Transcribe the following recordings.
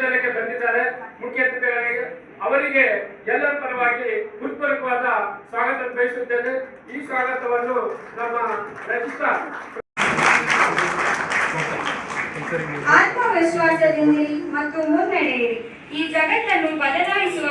ಸಮ್ಮೇಳನಕ್ಕೆ ಬಂದಿದ್ದಾರೆ. ಮುಖ್ಯ ಅತಿಥಿಗಳಿಗೆ ಅವರಿಗೆ ಎಲ್ಲರ ಪರವಾಗಿ ಹೃತ್ಪೂರ್ವಕವಾದ ಸ್ವಾಗತ ಬಯಸುತ್ತೇನೆ. ಈ ಸ್ವಾಗತವನ್ನು ನಮ್ಮ ರಚಿತಾ ಆತ್ಮವಿಶ್ವಾಸದಿಂದಿರಿ ಮತ್ತು ಮುನ್ನಡೆಯಿರಿ. ಈ ಜಗತ್ತನ್ನು ಬದಲಾಯಿಸುವ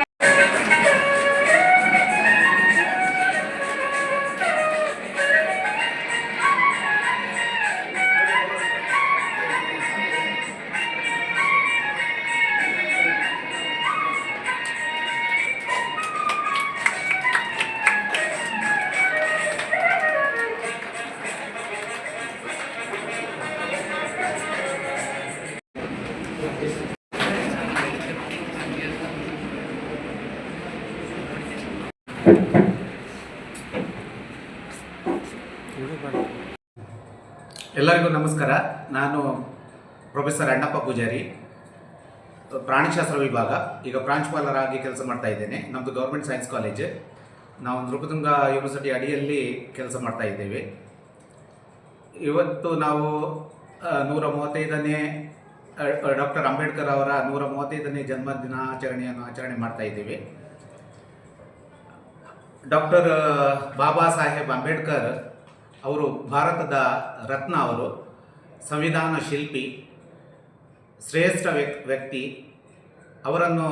ಎಲ್ಲರಿಗೂ ನಮಸ್ಕಾರ. ನಾನು ಪ್ರೊಫೆಸರ್ ಅಣ್ಣಪ್ಪ ಪೂಜಾರಿ, ಪ್ರಾಣಿಶಾಸ್ತ್ರ ವಿಭಾಗ, ಈಗ ಪ್ರಾಂಶುಪಾಲರಾಗಿ ಕೆಲಸ ಮಾಡ್ತಾ ಇದ್ದೇನೆ. ನಮ್ಮದು ಗೌರ್ಮೆಂಟ್ ಸೈನ್ಸ್ ಕಾಲೇಜ್. ನಾವು ನೃಪತುಂಗ ಯೂನಿವರ್ಸಿಟಿ ಅಡಿಯಲ್ಲಿ ಕೆಲಸ ಮಾಡ್ತಾ ಇದ್ದೇವೆ. ಇವತ್ತು ನಾವು 135ನೇ ಡಾಕ್ಟರ್ ಅಂಬೇಡ್ಕರ್ ಅವರ 135ನೇ ಜನ್ಮದಿನಾಚರಣೆಯನ್ನು ಆಚರಣೆ ಮಾಡ್ತಾ ಇದ್ದೇವೆ. ಡಾಕ್ಟರ್ ಬಾಬಾ ಸಾಹೇಬ್ ಅಂಬೇಡ್ಕರ್ ಅವರು ಭಾರತದ ರತ್ನ. ಅವರು ಸಂವಿಧಾನ ಶಿಲ್ಪಿ, ಶ್ರೇಷ್ಠ ವ್ಯಕ್ತಿ. ಅವರನ್ನು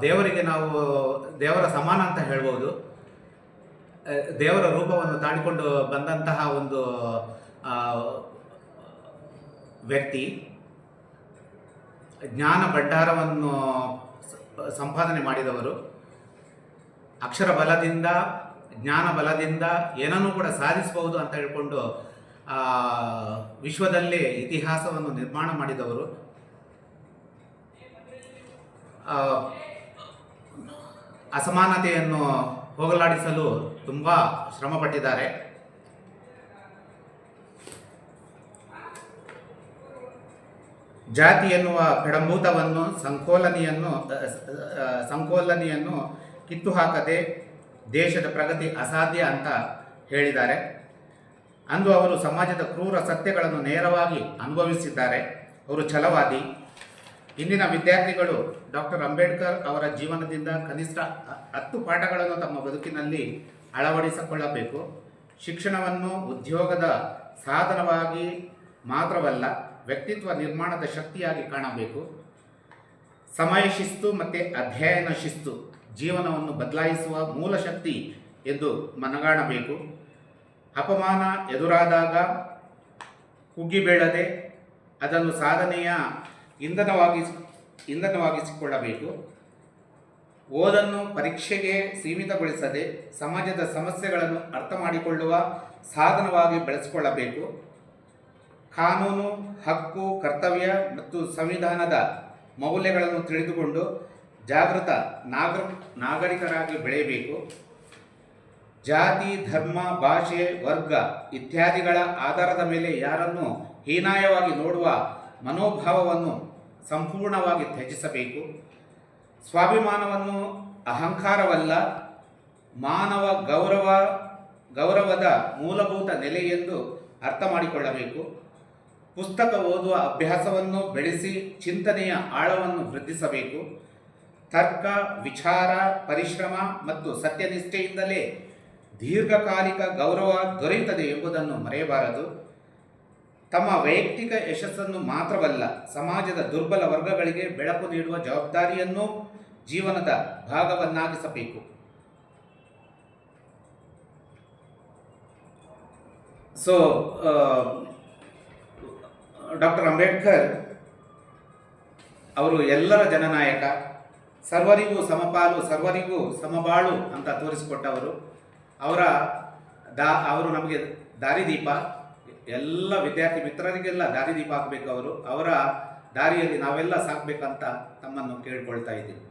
ದೇವರಿಗೆ ನಾವು ದೇವರ ಸಮಾನ ಅಂತ ಹೇಳ್ಬೋದು. ದೇವರ ರೂಪವನ್ನು ತಾಳಿಕೊಂಡು ಬಂದಂತಹ ಒಂದು ವ್ಯಕ್ತಿ. ಜ್ಞಾನ ಭಂಡಾರವನ್ನು ಸಂಪಾದನೆ ಮಾಡಿದವರು. ಅಕ್ಷರ ಬಲದಿಂದ, ಜ್ಞಾನ ಬಲದಿಂದ ಏನನ್ನೂ ಕೂಡ ಸಾಧಿಸಬಹುದು ಅಂತ ಹೇಳಿಕೊಂಡು ವಿಶ್ವದಲ್ಲೇ ಇತಿಹಾಸವನ್ನು ನಿರ್ಮಾಣ ಮಾಡಿದವರು. ಅಸಮಾನತೆಯನ್ನು ಹೋಗಲಾಡಿಸಲು ತುಂಬ ಶ್ರಮಪಟ್ಟಿದ್ದಾರೆ. ಜಾತಿ ಎನ್ನುವ ಪೆಡಂಭೂತವನ್ನು ಸಂಕೋಲನೆಯನ್ನು ಕಿತ್ತು ಹಾಕದೆ ದೇಶದ ಪ್ರಗತಿ ಅಸಾಧ್ಯ ಅಂತ ಹೇಳಿದ್ದಾರೆ. ಅಂದು ಅವರು ಸಮಾಜದ ಕ್ರೂರ ಸತ್ಯಗಳನ್ನು ನೇರವಾಗಿ ಅನುಭವಿಸಿದ್ದಾರೆ. ಅವರು ಛಲವಾದಿ. ಇಂದಿನ ವಿದ್ಯಾರ್ಥಿಗಳು ಡಾಕ್ಟರ್ ಅಂಬೇಡ್ಕರ್ ಅವರ ಜೀವನದಿಂದ ಕನಿಷ್ಠ 10 ಪಾಠಗಳನ್ನು ತಮ್ಮ ಬದುಕಿನಲ್ಲಿ ಅಳವಡಿಸಿಕೊಳ್ಳಬೇಕು. ಶಿಕ್ಷಣವನ್ನು ಉದ್ಯೋಗದ ಸಾಧನವಾಗಿ ಮಾತ್ರವಲ್ಲ, ವ್ಯಕ್ತಿತ್ವ ನಿರ್ಮಾಣದ ಶಕ್ತಿಯಾಗಿ ಕಾಣಬೇಕು. ಸಮಯ ಶಿಸ್ತು ಮತ್ತು ಅಧ್ಯಯನ ಶಿಸ್ತು ಜೀವನವನ್ನು ಬದಲಾಯಿಸುವ ಮೂಲ ಶಕ್ತಿ ಎಂದು ಮನಗಾಣಬೇಕು. ಅಪಮಾನ ಎದುರಾದಾಗ ಕುಗ್ಗಿಬೀಳದೆ ಅದನ್ನು ಸಾಧನೆಯ ಇಂಧನವಾಗಿಸಿಕೊಳ್ಳಬೇಕು. ಓದನ್ನು ಪರೀಕ್ಷೆಗೆ ಸೀಮಿತಗೊಳಿಸದೆ ಸಮಾಜದ ಸಮಸ್ಯೆಗಳನ್ನು ಅರ್ಥ ಮಾಡಿಕೊಳ್ಳುವ ಸಾಧನವಾಗಿ ಬೆಳೆಸಿಕೊಳ್ಳಬೇಕು. ಕಾನೂನು, ಹಕ್ಕು, ಕರ್ತವ್ಯ ಮತ್ತು ಸಂವಿಧಾನದ ಮೌಲ್ಯಗಳನ್ನು ತಿಳಿದುಕೊಂಡು ಜಾಗೃತ ನಾಗರಿಕರಾಗಿ ಬೆಳೆಯಬೇಕು. ಜಾತಿ, ಧರ್ಮ, ಭಾಷೆ, ವರ್ಗ ಇತ್ಯಾದಿಗಳ ಆಧಾರದ ಮೇಲೆ ಯಾರನ್ನು ಹೀನಾಯವಾಗಿ ನೋಡುವ ಮನೋಭಾವವನ್ನು ಸಂಪೂರ್ಣವಾಗಿ ತ್ಯಜಿಸಬೇಕು. ಸ್ವಾಭಿಮಾನವನ್ನು ಅಹಂಕಾರವಲ್ಲ, ಮಾನವ ಗೌರವದ ಮೂಲಭೂತ ನೆಲೆ ಎಂದು ಅರ್ಥ ಮಾಡಿಕೊಳ್ಳಬೇಕು. ಪುಸ್ತಕ ಓದುವ ಅಭ್ಯಾಸವನ್ನು ಬೆಳೆಸಿ ಚಿಂತನೆಯ ಆಳವನ್ನು ವೃದ್ಧಿಸಬೇಕು. ತರ್ಕ, ವಿಚಾರ, ಪರಿಶ್ರಮ ಮತ್ತು ಸತ್ಯನಿಷ್ಠೆಯಿಂದಲೇ ದೀರ್ಘಕಾಲಿಕ ಗೌರವ ದೊರೆಯುತ್ತದೆ ಎಂಬುದನ್ನು ಮರೆಯಬಾರದು. ತಮ್ಮ ವೈಯಕ್ತಿಕ ಯಶಸ್ಸನ್ನು ಮಾತ್ರವಲ್ಲ, ಸಮಾಜದ ದುರ್ಬಲ ವರ್ಗಗಳಿಗೆ ಬೆಳಕು ನೀಡುವ ಜವಾಬ್ದಾರಿಯನ್ನು ಜೀವನದ ಭಾಗವನ್ನಾಗಿಸಬೇಕು. ಸೊ ಡಾಕ್ಟರ್ ಅಂಬೇಡ್ಕರ್ ಅವರು ಎಲ್ಲರ ಜನನಾಯಕ, ಸರ್ವರಿಗೂ ಸಮಪಾಲು, ಸರ್ವರಿಗೂ ಸಮಬಾಳು ಅಂತ ತೋರಿಸಿಕೊಟ್ಟವರು. ಅವರು ನಮಗೆ ದಾರಿದೀಪ. ಎಲ್ಲ ವಿದ್ಯಾರ್ಥಿ ಮಿತ್ರರಿಗೆಲ್ಲ ದಾರಿದೀಪ ಆಗಬೇಕು. ಅವರ ದಾರಿಯಲ್ಲಿ ನಾವೆಲ್ಲ ಸಾಕಬೇಕಂತ ತಮ್ಮನ್ನು ಕೇಳಿಕೊಳ್ತಾ ಇದ್ದೀವಿ.